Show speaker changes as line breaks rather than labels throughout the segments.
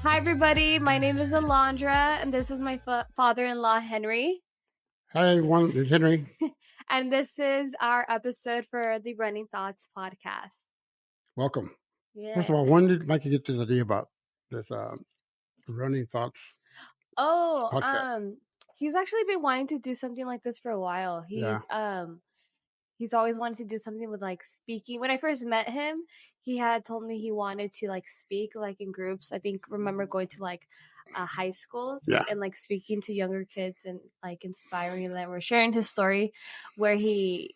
Hi, everybody. My name is Alondra, and this is my father-in-law, Henry.
Hi, everyone. It's Henry.
And this is our episode for the Running Thoughts podcast.
Welcome.
Yeah.
First of all, when did Mikey get this idea about this Running Thoughts podcast?
He's actually been wanting to do something like this for a while. He's always wanted to do something with like speaking. When I first met him, he had told me he wanted to like speak like in groups. I remember going to like high schools and like speaking to younger kids and like inspiring them or sharing his story where he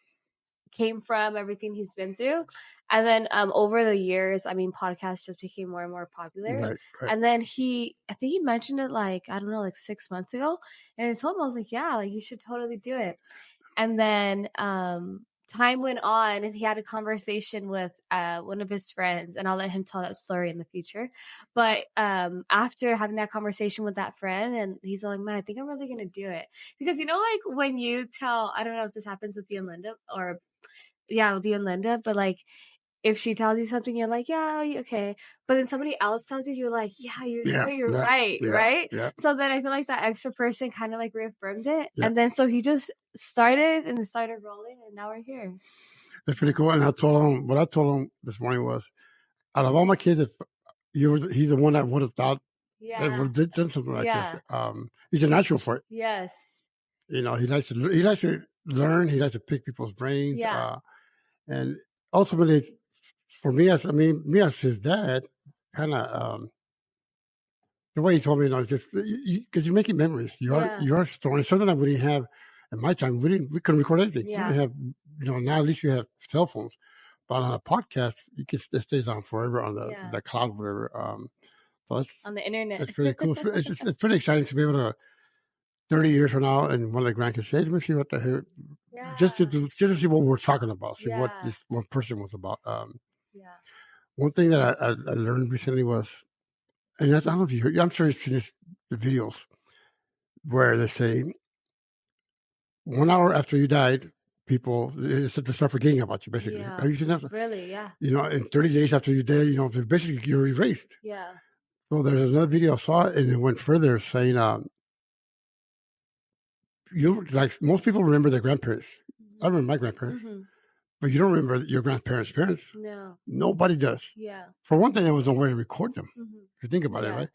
came from, everything he's been through. And then over the years, podcasts just became more and more popular.
Right.
And then I think he mentioned it like, I don't know, like 6 months ago. And I told him, I was like, yeah, like you should totally do it. And then time went on and he had a conversation with one of his friends, and I'll let him tell that story in the future. But after having that conversation with that friend, and he's like, man, I think I'm really going to do it. Because, like when you tell, I don't know if this happens with you and Linda with you and Linda, but like if she tells you something, you're like, yeah, okay. But then somebody else tells you, you're like, you're right, right?
Yeah.
So then I feel like that extra person kind of like reaffirmed it. Yeah. And then so he just started rolling, and now we're here.
That's pretty cool. And what I told him this morning was, out of all my kids, he's the one that would have thought that did something like this. He's a natural for it.
Yes.
He likes to learn. He likes to pick people's brains.
Yeah.
And ultimately, for me as his dad, kind of the way he told me, just because you're making memories. You're storing something that we didn't have at my time. We couldn't record anything. Yeah. We didn't have, now at least we have cell phones. But on a podcast, it stays on forever on the cloud, whatever. So it's
on the internet.
It's pretty cool. It's pretty exciting to be able to 30 years from now, and one of the grandkids say, let me see what the hell. Yeah. Just to see what we're talking about, see what this one person was about. One thing that I learned recently was, and I don't know if you heard, I'm sure you've seen the videos where they say 1 hour after you died, people start forgetting about you, basically.
Yeah.
Have you seen that?
Really? Yeah.
And 30 days after you're dead, basically you're erased.
Yeah.
So there's another video I saw, and it went further saying, you like most people remember their grandparents. I remember my grandparents, but you don't remember your grandparents' parents.
No,
nobody does.
Yeah.
For one thing, there was no way to record them. If you think about it, right?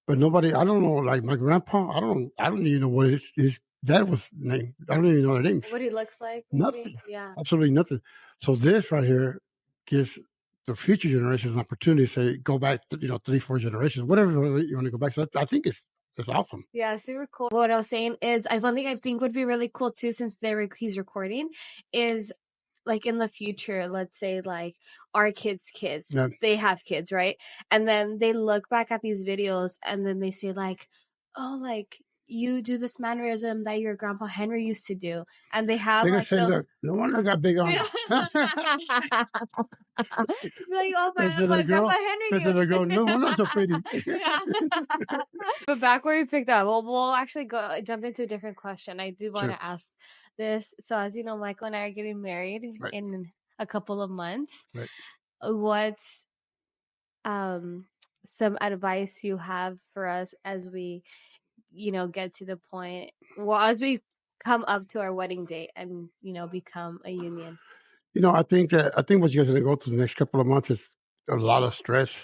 But nobody. I don't know. Like my grandpa, I don't even know what his dad was named. I don't even know their names.
What he looks like.
Maybe. Nothing. Yeah. Absolutely nothing. So this right here gives the future generations an opportunity to say, go back, 3-4 generations, whatever you want to go back. So I think it's awesome.
Yeah, super cool. What I was saying is, one thing I think would be really cool too, since he's recording, is like in the future, let's say like our kids, they have kids, right? And then they look back at these videos and then they say like, oh, like you do this mannerism that your grandpa Henry used to do, and they have
like say, look, no wonder I got big arms.
Like, oh, my grandpa Henry.
The girl, no, I'm not so pretty.
But back where we picked up, we'll actually jump into a different question. I do want to ask this. So as you know, Michael and I are getting married in a couple of months.
Right.
What's some advice you have for us as we, get to the point, as we come up to our wedding date and, become a union?
I think what you guys are going to go through the next couple of months is a lot of stress.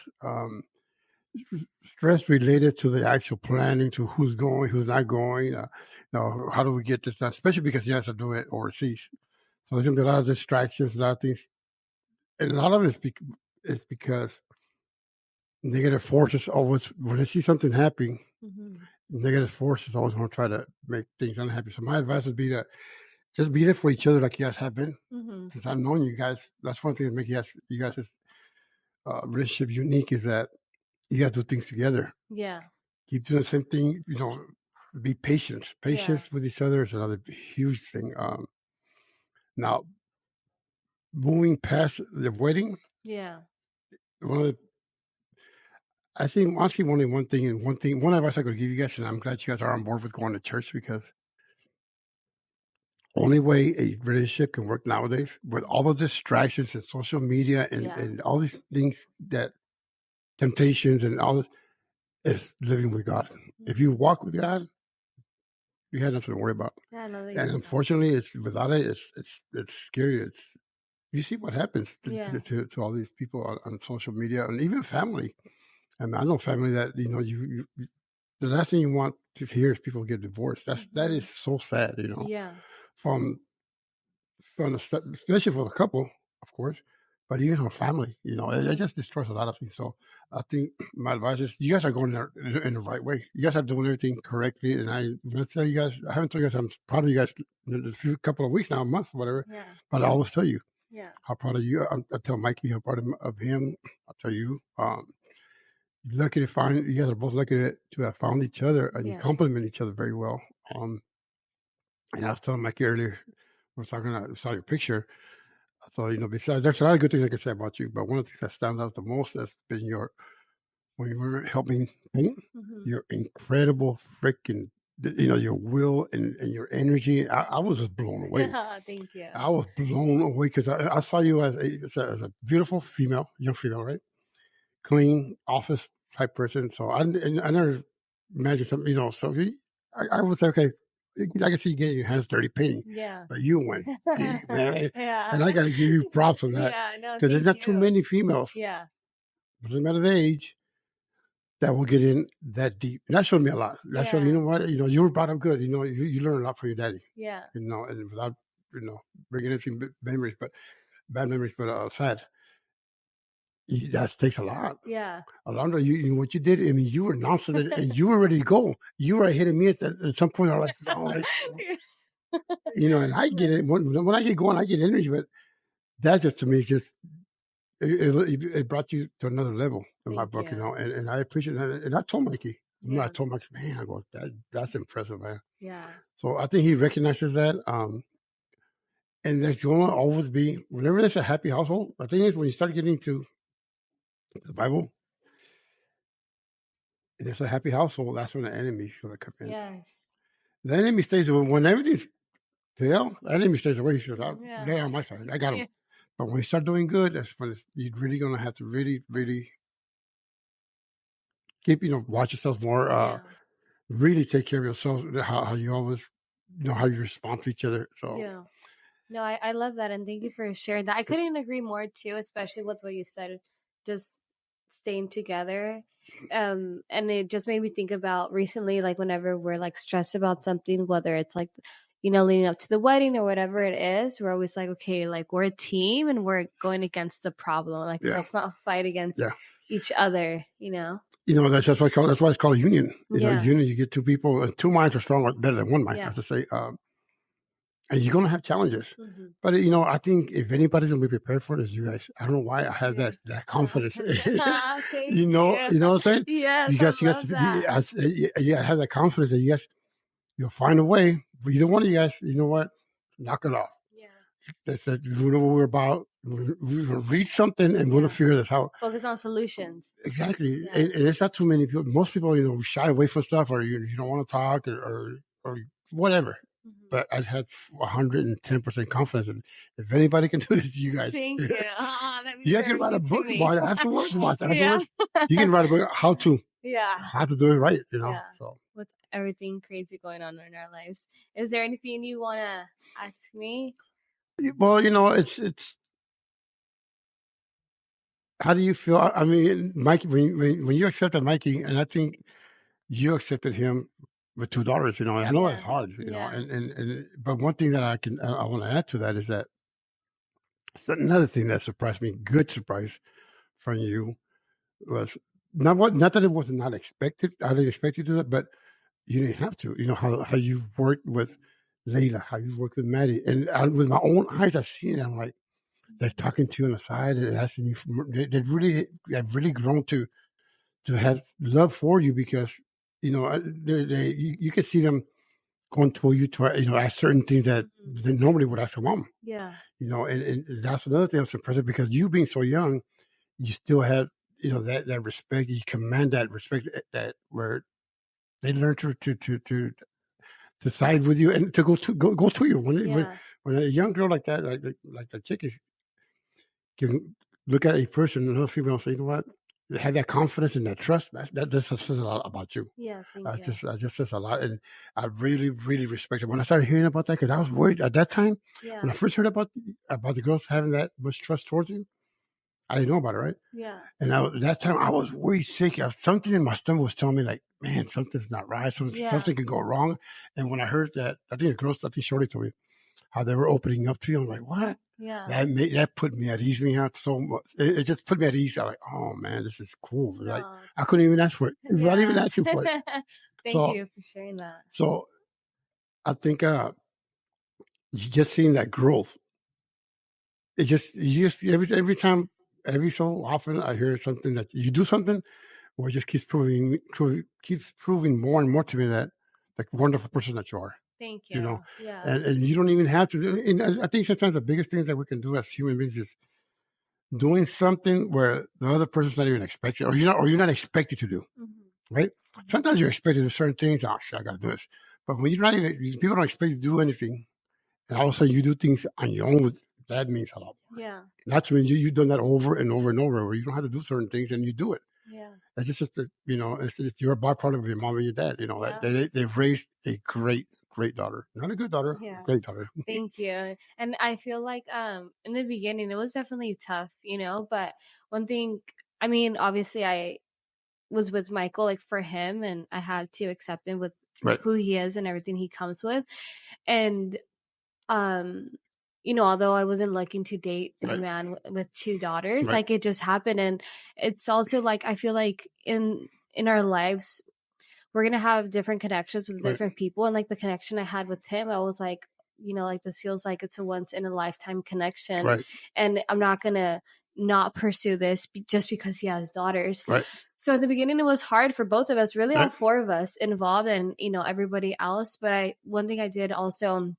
Stress related to the actual planning, to who's going, who's not going. How do we get this done? Especially because you guys are doing it overseas, so there's going to be a lot of distractions, a lot of things, and a lot of it is because negative forces always, when they see something happening, negative forces always want to try to make things unhappy. So my advice would be to just be there for each other, like you guys have been. Since I've known you guys, that's one thing that makes you guys' relationship unique, is that you guys do things together.
Yeah.
Keep doing the same thing, be patient. Patience with each other is another huge thing. Now, moving past the wedding.
Yeah.
I think honestly, only one advice I could give you guys, and I'm glad you guys are on board with going to church, because only way a relationship can work nowadays, with all the distractions and social media and all these things, that temptations and all this, is living with God. If
Mhm.
you walk with God, you have nothing to worry about.
Yeah, no,
And
you don't.
unfortunately, it's without it, it's scary. It's you see what happens
Yeah.
to all these people on social media and even family. I mean, I know family that the last thing you want to hear is people get divorced. That is
Mhm.
so sad.
Yeah.
From especially for the couple, of course, but even for family. It
Mhm.
just destroys a lot of things. So I think my advice is you guys are going there in the right way. You guys are doing everything correctly, and I'm gonna tell you guys. I haven't told you guys I'm proud of you guys in a few couple of weeks now, a month, whatever.
Yeah.
But I always tell you
Yeah.
how proud of you. I tell Mikey how proud of him. I tell you. Lucky to find you guys are both lucky to have found each other and you
Yeah.
complement each other very well. And I was telling Mikey earlier, we were talking, I saw your picture. I thought, besides, there's a lot of good things I can say about you, but one of the things that stands out the most has been when you were helping paint,
Mhm.
your incredible freaking, your will and your energy. I was just blown away.
Thank you.
I was blown away because I saw you as a beautiful female, young female, right? Clean office type person. So I never imagined something, So I would say, okay, I can see you getting your hands dirty painting,
Yeah.
but you went deep, man.
Yeah.
And I got to give you props on that
Yeah, no,
because there's
thank
not too
you.
many females,
Yeah.
doesn't matter the age, that will get in that deep. And that showed me a lot. That showed me,
Yeah.
what, you were brought up good. You learned a lot from your daddy,
Yeah.
and without, bringing anything bad memories, but sad. That takes a lot.
Yeah.
Alondra, what you did, I mean, you were announcing it and you were ready to go. You were ahead of me at some point. I was like, oh, and I get it. When I get going, I get energy, but that just to me is just, it brought you to another level in my
Thank
book,
you.
and I appreciate that. And I told Mikey, I
Yeah.
told Mikey, man, I go, that's impressive, man.
Yeah.
So I think he recognizes that. And there's going to always be, whenever there's a happy household, the thing is, when you start getting to the Bible, and there's a happy household, that's when the enemy's going to come in.
Yes.
The enemy stays away when everything's fail. The enemy stays away. He says,
Yeah.
"They're on my side. I got
Yeah.
him." But when you start doing good, that's when you're really gonna have to really, really keep, watch yourself more.
Yeah.
Really take care of yourself. How you always, how you respond to each other. So
Yeah. No, I love that, and thank you for sharing that. I couldn't agree more too, especially with what you said, just staying together. And it just made me think about recently, like whenever we're like stressed about something, whether it's like, leading up to the wedding or whatever it is, we're always like, okay, like we're a team and we're going against the problem. Like
yeah,
let's not fight against
yeah.
each other.
That's why it's called a union.
Yeah.
Union. You get two people, and two minds are stronger, better than one mind. I
Yeah.
have to say. And you're gonna have challenges.
Hmm.
But I think if anybody's gonna be prepared for this, you guys. I don't know why I have
Yeah.
that confidence.
Thank you.
You know what I'm saying?
Yes, I
You guys,
love that.
I have that confidence that you guys, you'll find a way. For either one of you guys, you know what? Knock it off.
Yeah.
That's that. We know what we're about. We're gonna read something and we're gonna
Yeah.
figure this out.
Focus on solutions.
Exactly.
Yeah.
And it's not too many people. Most people, shy away from stuff, or you don't want to talk, or whatever.
Mhm.
But I had 110% confidence that if anybody can do this, you guys.
Thank you. That means
You guys can write a
everything to
book
me.
about it afterwards.
Yeah.
You can write a book
Yeah.
how to do it right.
Yeah.
So
With everything crazy going on in our lives. Is there anything you want to ask me?
well, it's how do you feel? I mean, Mikey, when you accepted Mikey, and I think you accepted him with $2. I know it's
Yeah.
hard.
Yeah.
And but one thing that I want to add to that is that another thing that surprised me, good surprise from you, was not that it was not expected. I didn't expect you to do that, but you didn't have to. You know how you worked with Layla, how you worked with Maddie, and with my own eyes, I see it. I'm like, they're talking to you on the side and asking you. They've really grown to have love for you because you can see them going to you to ask certain things that
Mhm.
they normally would ask a mom.
Yeah.
And that's another thing that's impressive because you being so young, you still have that respect. You command that respect that where they learn to side with you and to go to you
Yeah.
when a young girl like that, like the chick is, can look at a person, another female, and say, you know what? had that confidence and that trust. That just says a lot about you.
Yeah, thank you.
That just says a lot, and I really, really respect it. When I started hearing about that, because I was worried at that time when
Yeah,
I first heard about the girls having that much trust towards you. I didn't know about it, right?
yeah,
And at that time, I was worried sick. Something in my stomach was telling me, like, man, something's not right.
yeah,
Something could go wrong. And when I heard that, I think Shorty told me how they were opening up to you. I'm like, what?
yeah.
That put me at ease. Me out so much. It just put me at ease. I'm like, oh man, this is cool. Like
No,
I couldn't even ask for it. Not even
yeah.
asking for it.
Thank
So
you for sharing that.
so I think you just seeing that growth. You just every time, every so often, I hear something that you do something, or it just keeps proving more and more to me that the wonderful person that you are.
Thank
You know,
you. Yeah.
and you don't even have to. And I think sometimes the biggest thing that we can do as human beings is doing something where the other person's not even expecting, or you're not expected to do.
Mhm.
Right?
Mhm.
Sometimes you're expected to do certain things. Oh shit, I got to do this. But when you're not even, people don't expect you to do anything, and all of a sudden you do things on your own. That means a lot more.
Yeah.
That's when you've done that over and over and over, where you don't have to do certain things and you do it.
Yeah.
It's just that, you're a byproduct of your mom and your dad. That
Yeah.
they've raised a great daughter, not a good daughter, a
Yeah.
great daughter.
Thank you. And I feel like in the beginning it was definitely tough, but one thing, I mean, obviously I was with Michael like for him, and I had to accept him with
Right,
who he is and everything he comes with. And um although I wasn't looking to date a
right,
man with two daughters,
right,
like it just happened. And it's also like I feel like in our lives we're gonna have different connections with
right,
different people. And like the connection I had with him, I was like, like this feels like it's a once in a lifetime connection.
right,
And I'm not gonna not pursue this just because he has daughters.
right,
So in the beginning it was hard for both of us, really all
right,
four of us involved, and everybody else. But I one thing I did also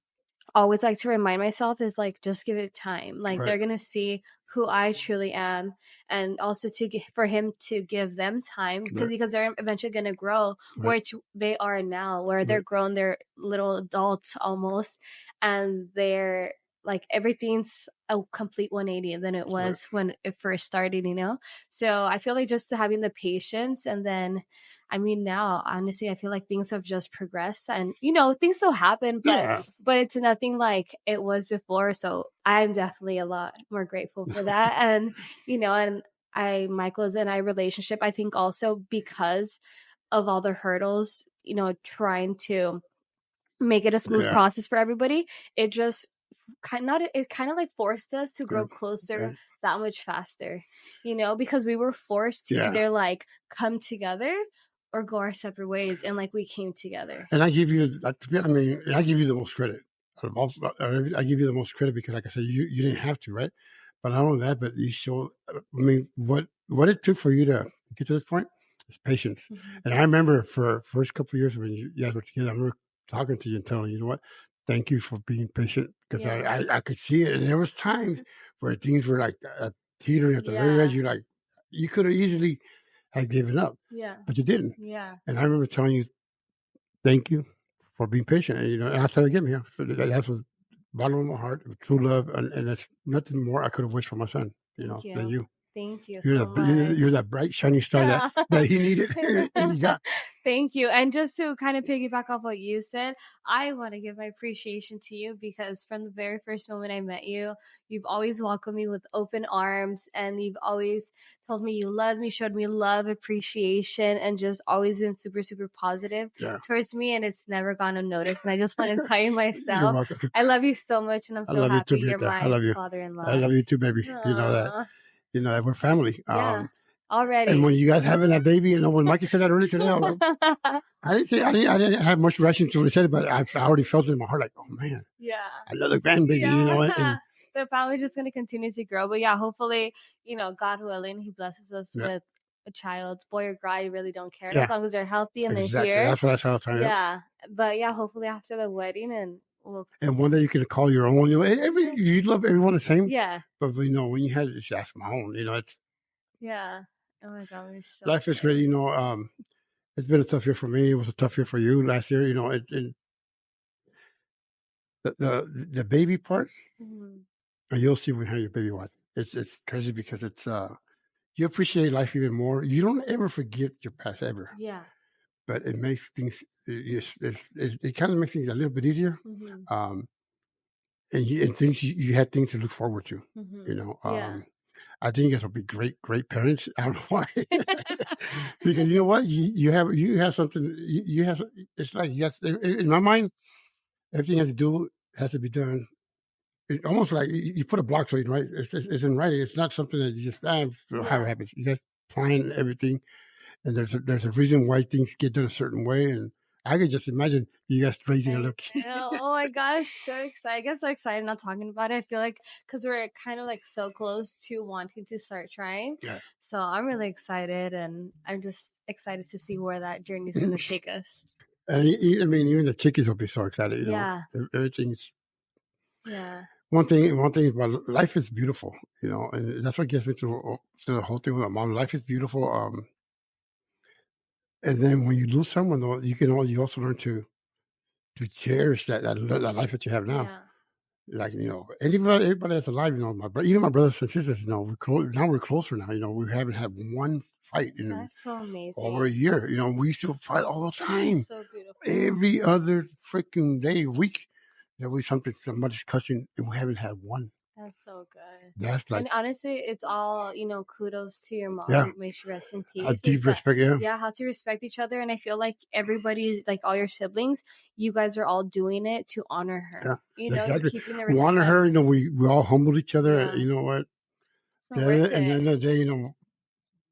always like to remind myself is like just give it time. Like
right,
they're gonna see who I truly am, and also for him to give them time,
right,
because they're eventually gonna grow,
right,
which they are now, where they're
right,
grown, they're little adults almost, and they're like everything's a complete 180 than it
right.
was when it first started. So I feel like just having the patience, and then I mean, now honestly I feel like things have just progressed, and things still happen, but
Yeah,
it's nothing like it was before. So I'm definitely a lot more grateful for that. And and Michael's and I relationship, I think also because of all the hurdles, trying to make it a smooth
yeah,
process for everybody, it just kind of like forced us to grow
good,
closer
good.
that much faster, because we were forced to
Yeah.
either like come together or go our separate ways, and like we came together.
And I give you the most credit. I give you the most credit because, like I said, you didn't have to, right? But not only that, but you showed. I mean, what it took for you to get to this point is patience.
Mhm.
And I remember for first couple of years when you guys were together, I remember talking to you and telling you, you know what, thank you for being patient, because
Yeah.
I could see it, and there was times where things were like teetering at the very edge.
Yeah.
You're like, you could have easily had given up,
Yeah.
but you didn't.
Yeah.
And I remember telling you, thank you for being patient. And, and I said again, so that's what bottom of my heart, true love, and that's nothing more I could have wished for my son,
Thank
than
you.
you.
Thank you
You're
so
the
much.
you're that bright shining star
Yeah.
that he needed, and you got.
Thank you. And just to kind of piggyback off what you said, I want to give my appreciation to you, because from the very first moment I met you, you've always welcomed me with open arms, and you've always told me you love me, showed me love, appreciation, and just always been super, super positive
Yeah,
towards me. And it's never gone unnoticed. And I just want to tell you
you're
myself,
welcome.
I love you so much, and I'm
I
so
love you too,
happy you're
Beta. I
my
love you.
father in
I
law.
love you too, baby. You know that.
Aww.
You know that we're family.
Yeah.
And
Already.
when you guys having that baby, when Mikey said that earlier today, I didn't have much reaction to what he said, but I already felt it in my heart, like, oh man,
Yeah.
another grandbaby,
Yeah.
and
The family's just going to continue to grow. But yeah, hopefully, God willing, he blesses us
yeah,
with a child, boy or girl. I really don't care, as
yeah,
long as they're healthy and they're
exactly.
here.
That's what I saw.
Yeah. But yeah, hopefully after the wedding, and we'll,
And one day you can call your own. You love everyone the same,
yeah.
but when you had it's that's my own. It's
Yeah. Oh my God, we're so
life is great.
excited.
It's been a tough year for me. It was a tough year for you last year. And the baby part,
Mhm.
and you'll see when you have your baby watch. It's crazy because you appreciate life even more. You don't ever forget your past ever,
Yeah.
but it makes things it kind of makes things a little bit easier.
Mhm.
Um, and things you had things to look forward to. You
Mhm.
know,
Yeah.
I think you guys will be great parents. I don't know why, because you know what you have something you have. It's like yes, in my mind, everything has to be done. It almost like you put a block so you right. It's in writing. It's not something that you just how it
Yeah.
happens. You just plan everything, and there's a reason why things get done a certain way. And I could just imagine you guys raising a
I
little kid.
know. Oh my gosh, so excited. I get so excited not talking about it. I feel like because we're kind of like so close to wanting to start trying.
Yeah.
So I'm really excited and I'm just excited to see where that journey is going to take us.
And I mean, even the chickies will be so excited. You know,
Yeah.
everything's
Yeah.
one thing. One thing is about life is beautiful. You know, and that's what gets me through the whole thing with my mom. Life is beautiful. And then when you lose someone, though, you also learn to cherish that life that you have now.
Yeah.
Like everybody that's alive, even my brothers and sisters, now we're closer now. You know, we haven't had one fight in
That's so
over a
amazing.
year. You know, we still fight all the
That's
time,
so beautiful.
every other freaking day, week. That we somebody's cussing, and we haven't had one.
That's so good.
That's like,
And honestly, it's all, kudos to your
yeah,
mom. May she rest in
a
peace. Is
deep
that,
respect. Yeah,
yeah, how to respect each other. And I feel like everybody's, like all your siblings, you guys are all doing it to honor
yeah,
her,
exactly.
keeping the
We honor
respect.
her. You know, we all humbled each other.
Yeah.
You know what?
It's not worth
And
it.
then the day,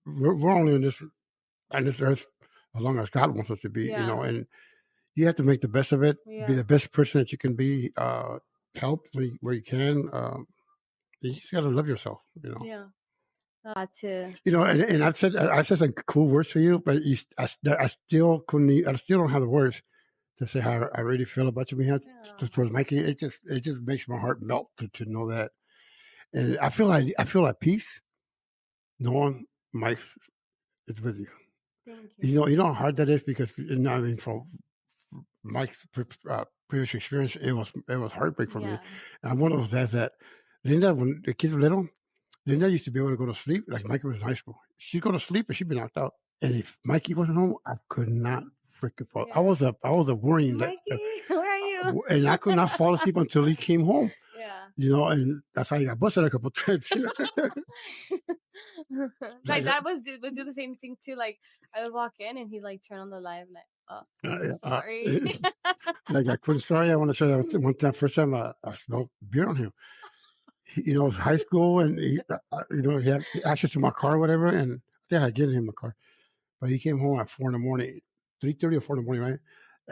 we're only on this earth as long as God wants us to be. You know,
Yeah.
and you have to make the best of it. Be
Yeah.
the best person that you can be. Help where you can. You just gotta love yourself. You know.
Yeah. To,
And I said some cool words for you, but I still couldn't. I still don't have the words to say how I really feel about you.
yeah.
Towards Mikey, it just makes my heart melt to know that, and I feel at peace knowing Mike is with you.
Thank you.
You know how hard that is because I mean, from Mike's previous experience, it was heartbreak for me.
Yeah.
And I'm one of those dads that Linda, when the kids were little, Linda used to be able to go to sleep. Like Mikey was in high school, she'd go to sleep and she'd be knocked out. And if Mikey wasn't home, I could not freaking fall.
Yeah.
I was a worrying that,
Mikey, where are you?
and I could not fall asleep until he came home.
Yeah.
And that's how he got busted a couple of times.
My
Like,
dad would do the same thing too. Like I would walk in and he'd like turn on the live like, oh, sorry.
like a quick story I want to share. That one time, first time I smelled beer on him. It was high school, and he had access to my car, or whatever, and I had given him a car. But he came home at 4 in the morning, 3:30 or 4 in the morning, right?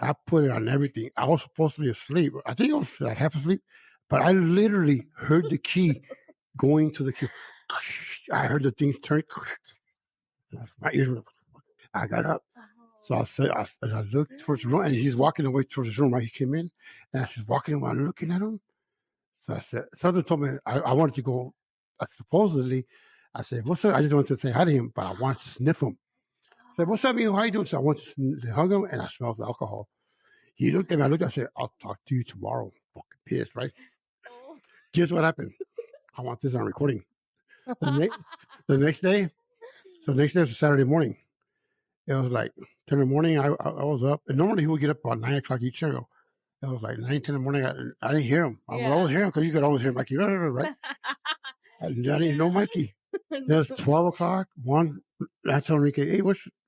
I put it on everything. I was supposed to be asleep. I think I was like half asleep, but I literally heard the key going to the key. I heard the things turn. My ears. I got up. So I said, I looked towards the room, and he's walking away towards his room. Right, he came in, and I was walking away, looking at him. So I said, something told me I wanted to go. Supposedly, I said, "What's up?" I just wanted to say hi to him, but I wanted to sniff him. I said, "What's up, you? How you doing?" So I went to hug him, and I smelled the alcohol. He looked at me. I looked. I said, "I'll talk to you tomorrow." Fucking pissed, right?
Oh.
Guess what happened? I want this on recording. The next, the next day. So the next day was a Saturday morning. It was like 10 in the morning. I was up, and normally he would get up about 9 o'clock each year. It was like 9, 10 in the morning. I didn't hear him. I would
Yeah.
always hear him because you could always hear Mikey, right? I didn't know Mikey. It was 12 o'clock, 1. I told Enrique, hey,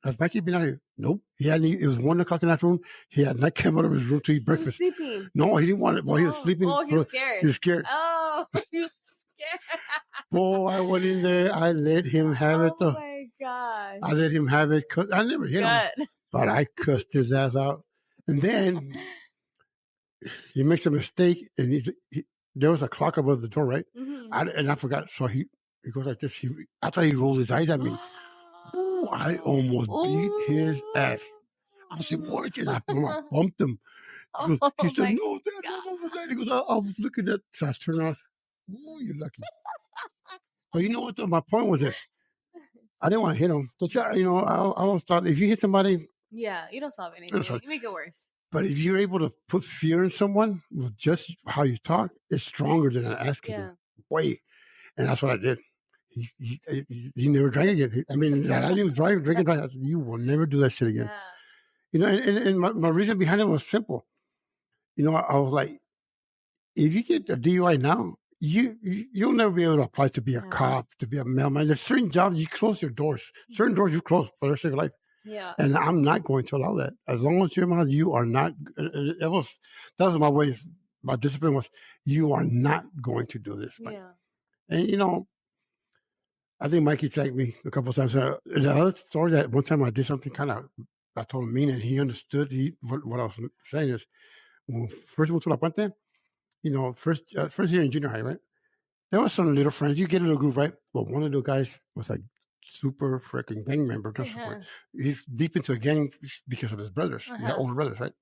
has Mikey been out here? Nope. It was 1 o'clock in the afternoon. He had not come out of his room to eat
He was
breakfast.
sleeping.
No, he didn't want it. Well, he was sleeping.
Oh, he was scared.
He was scared.
Oh, he was scared.
Boy, I went in there. I let him have it.
Oh my gosh.
I let him have it. I never hit him,
Good.
but I cussed his ass out. And then he makes a mistake, and there was a clock above the door, right?
Mhm.
And I forgot. So he goes like this. I thought he rolled his eyes at me. Ooh, I almost beat his ass. I said, "What?" And I bumped him. He said,
my
"No, Dad, no, what was that?" He goes, I was looking at. So I turned off. Oh, you're lucky. But you know what? Though? My point was this. I didn't want to hit him. But, I always thought if you hit somebody,
Yeah, you don't solve anything. You make it worse.
But if you're able to put fear in someone with just how you talk, it's stronger than an asking
Yeah.
way. And that's what I did. he never drank again. I mean, I was drinking. I said, you will never do that shit again.
Yeah.
You know, and my reason behind it was simple. You know, I was like, if you get a DUI now, you'll never be able to apply to be a cop, to be a mailman. There's certain jobs you close your doors. Certain doors you close for the rest of your life.
Yeah.
And I'm not going to allow that. As long as you're mouth, you are not. That was my way. My discipline was, you are not going to do this. Yeah. And you know, I think Mikey thanked me a couple of times. The other story that one time I did something kind of, I told him mean, and he understood. What I was saying is, when first we went to La Puente, you know, first year in junior high, right? There was some little friends. You get in a group, right? But one of the guys was like super freaking gang member. He's deep into a gang because of his brothers. He had older brothers, right?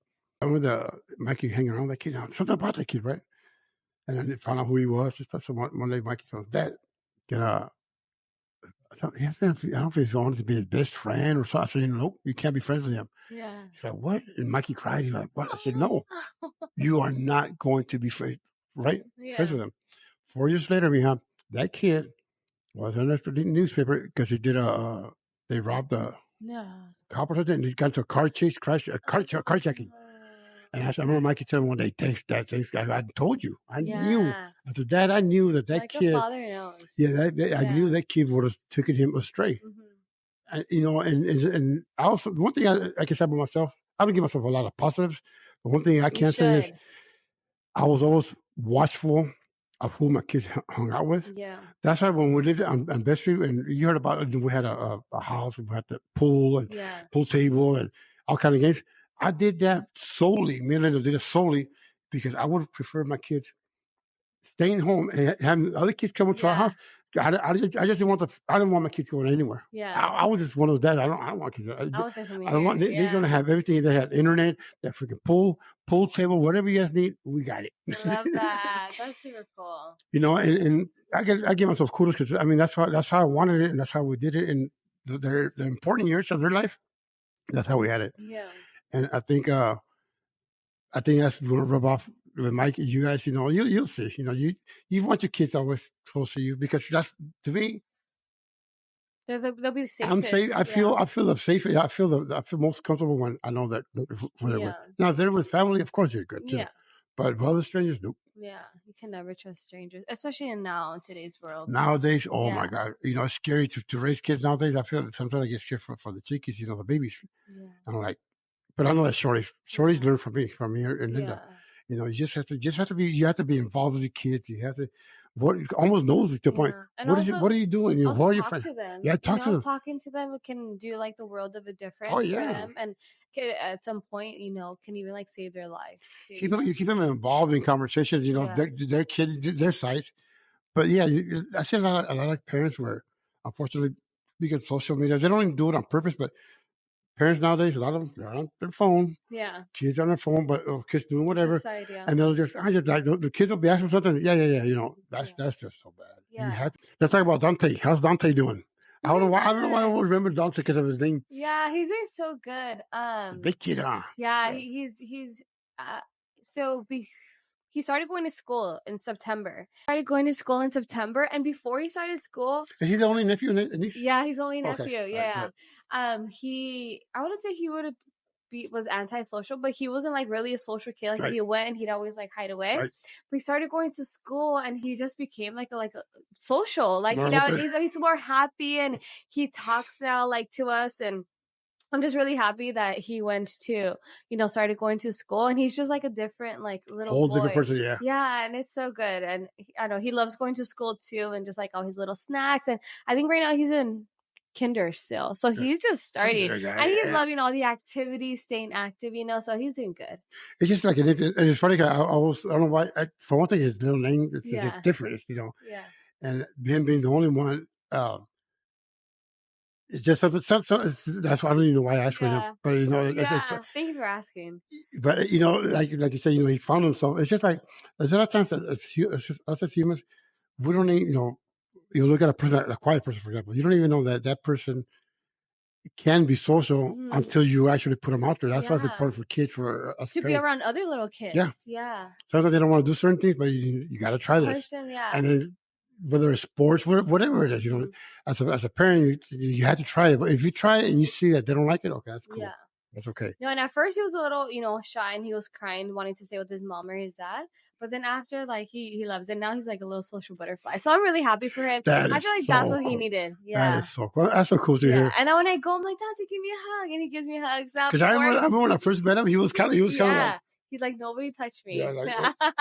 I remember Mikey hanging around that kid. Something about that kid, right? And then found out who he was. Just so one day, Mikey goes, "Dad, can I don't know if he's wanted to be his best friend or something." I said, "Nope, you can't be friends with him." Yeah. He's like, "What?" And Mikey cried. He's like, "What?" I said, "No, you are not going to be friends with him." 4 years later, that kid was in the newspaper because he did they robbed a cop or something, and he got into a car chase, car checking. And I remember Mikey telling me one day, thanks, Dad. I told you. I knew. I said, Dad, I knew that like kid. Father knows. Yeah, I knew that kid would have taken him astray. And, you know, and I also, one thing I can say about myself, I don't give myself a lot of positives, but one thing I can say is I was always watchful of who my kids hung out with. Yeah. That's why when we lived on Best Street, and you heard about it, we had a house, we had the pool and pool table and all kind of games. I did that solely. Me and Linda did it solely because I would prefer my kids staying home and having other kids coming to our house. I just didn't want I didn't want my kids going anywhere. Yeah, I was just one of those dads. I don't want kids. I don't want. They're going to have everything. They had internet, that freaking pool table, whatever you guys need, we got it.
I love that. That's super cool.
You know, and I give myself kudos because I mean that's how I wanted it, and that's how we did it in the important years of their life. That's how we had it. Yeah. And I think that's going to rub off with Mike. You guys, you know, you'll see. You know, you want your kids always close to you because that's, to me,
they'll be the safest.
I'm safe. I feel safe. I feel most comfortable when I know that who they're with. Now, if they're with family, of course you're good too. Yeah. But with other strangers, nope.
Yeah, you can never trust strangers, especially in today's world.
Nowadays, oh my God, you know, it's scary to raise kids nowadays. I feel sometimes I get scared for the chickies, you know, the babies. Yeah. I'm like, but I know that Shorty's learned from me and Linda. You know, you have to be involved with the kids. You have to almost knows to the point. And what are you doing? You know, who are your friends?
To them.
Yeah, talk to them.
Talking to them can do like the world of a difference for them, and at some point, you know, can even like save their life.
You keep them involved in conversations. You know, their kids, their sites. But yeah, I see a lot of parents where, unfortunately, because of social media, they don't even do it on purpose, but parents nowadays, a lot of them, they're on their phone. Yeah. Kids on their phone, but kids doing whatever. And they'll I just like, the kids will be asking something. Yeah. You know, that's just so bad. Yeah. Let's talk about Dante. How's Dante doing? I don't know why I always remember Dante because of his name.
Yeah, he's doing so good.
Big kid, huh?
Yeah, he's he started going to school in September. And before he started school,
is he the only nephew and niece?
Yeah, he's only nephew. Okay. Yeah. I wouldn't say he was antisocial, but he wasn't like really a social kid. Like if he went and he'd always like hide away. Right. But he started going to school and he just became like a social. Like he's more happy and he talks now like to us, and I'm just really happy that he went to, you know, started going to school, and he's just like a different, like little whole boy. Different person, yeah. Yeah, and it's so good. And I know he loves going to school too, and just like all his little snacks. And I think right now he's in kinder still, so he's just starting, and he's loving all the activities, staying active, you know. So he's doing good.
It's just like it's funny. I don't know why. For one thing, his little name is just different, you know. Yeah. And him being the only one. It's just something. That's why I don't even know why I asked for him. But you know,
thank you for asking.
But you know, like you say, you know, he found himself. It's just like there's a lot of times that it's just us as humans. We don't even, you know. You look at a quiet person, for example. You don't even know that person can be social until you actually put them out there. That's why it's important for kids, for us
to be around other little kids. Yeah.
Sometimes they don't want to do certain things, but you got to try this. And then whether it's sports, whatever it is, you know, as a parent, you have to try it. But if you try it and you see that they don't like it, okay, that's cool.
Yeah.
That's okay.
No, and at first he was a little, shy and he was crying, wanting to stay with his mom or his dad. But then after, like, he loves it. Now he's like a little social butterfly. So I'm really happy for him.
That
I
is
feel like that's
so
what he
cool.
needed.
That
Yeah.
is so cool. That's so cool to
Yeah.
hear.
And then when I go, I'm like, Dante, give me a hug. And he gives me hugs. Now
Because I remember when I first met him, he was kind of like,
yeah. He's like, nobody touched me.
yeah, like, oh,
But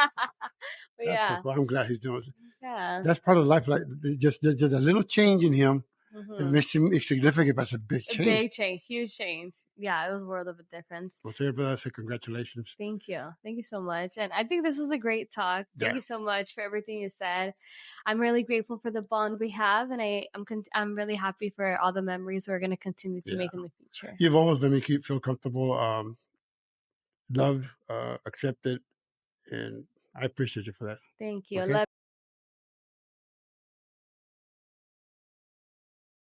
that's so
yeah.
cool. I'm glad he's doing it.
Yeah.
That's part of life. Like just a little change in him. It
Mm-hmm.
makes him insignificant, but it's a big
A
change.
big change, huge change. Yeah, it was a world of a difference.
Well, to everybody, I say congratulations.
Thank you. Thank you so much. And I think this was a great talk. Thank
Yeah.
you so much for everything you said. I'm really grateful for the bond we have, and I'm really happy for all the memories we're going to continue to make in the future.
You've always made me feel comfortable, loved, accepted, and I appreciate you for that.
Thank you.
Okay?
Love